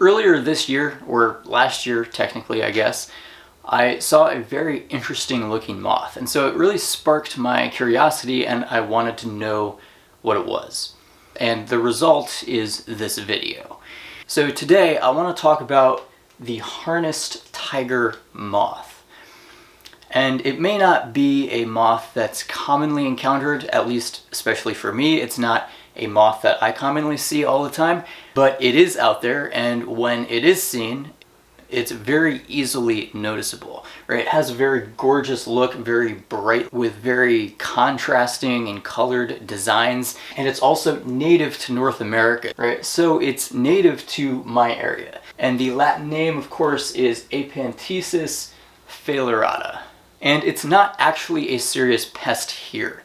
Earlier this year, or last year technically I guess, I saw a very interesting looking moth, and so it really sparked my curiosity and I wanted to know what it was. And the result is this video. So today I want to talk about the Harnessed-Tiger Moth. And it may not be a moth that's commonly encountered, at least especially for me. It's not a moth that I commonly see all the time, but it is out there, and when it is seen, it's very easily noticeable, right? It has a very gorgeous look, very bright, with very contrasting and colored designs, and it's also native to North America, right? So it's native to my area, and the Latin name, of course, is Aphantesis phalerata, and it's not actually a serious pest here.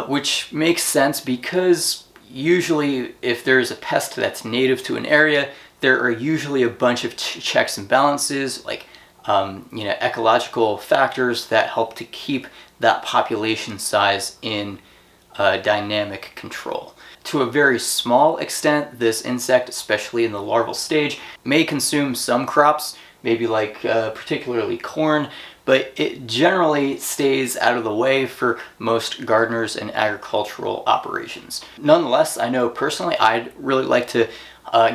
Which makes sense because usually if there's a pest that's native to an area, there are usually a bunch of checks and balances, like ecological factors that help to keep that population size in dynamic control. To a very small extent, this insect, especially in the larval stage, may consume some crops, maybe like particularly corn, but it generally stays out of the way for most gardeners and agricultural operations. Nonetheless, I know personally I'd really like to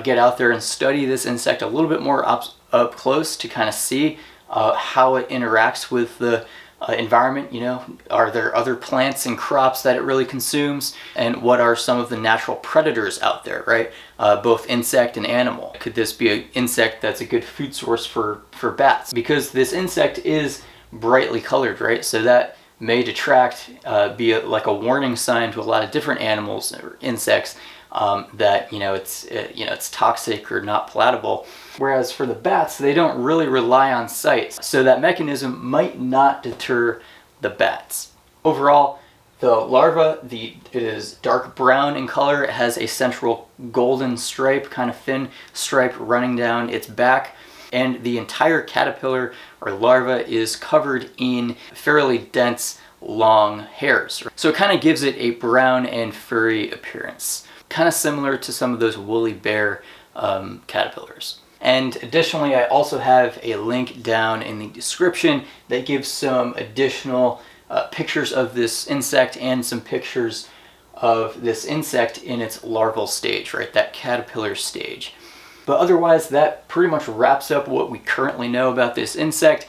get out there and study this insect a little bit more up close to kind of see how it interacts with the environment. Are there other plants and crops that it really consumes, and what are some of the natural predators out there, right? Both insect and animal. Could this be an insect that's a good food source for bats? Because this insect is brightly colored, right? So that may detract, be like a warning sign to a lot of different animals or insects that it's toxic or not palatable. Whereas for the bats, they don't really rely on sight, so that mechanism might not deter the bats. Overall, the larva, it is dark brown in color. It has a central golden stripe, kind of thin stripe running down its back, and the entire caterpillar or larva is covered in fairly dense, long hairs. So it kind of gives it a brown and furry appearance, kind of similar to some of those woolly bear caterpillars. And additionally, I also have a link down in the description that gives some additional pictures of this insect and some pictures of this insect in its larval stage, right? That caterpillar stage. But otherwise, that pretty much wraps up what we currently know about this insect,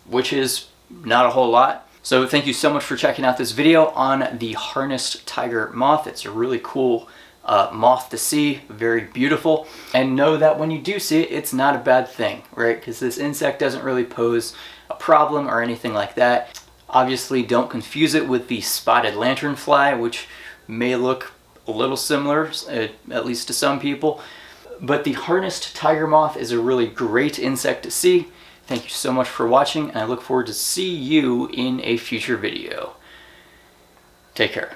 which is not a whole lot. So thank you so much for checking out this video on the Harnessed-Tiger Moth. It's a really cool moth to see, very beautiful, and know that when you do see it, it's not a bad thing, right? Because this insect doesn't really pose a problem or anything like that. Obviously, don't confuse it with the spotted lanternfly, which may look a little similar, at least to some people. But the Harnessed-Tiger Moth is a really great insect to see. Thank you so much for watching, and I look forward to see you in a future video. Take care.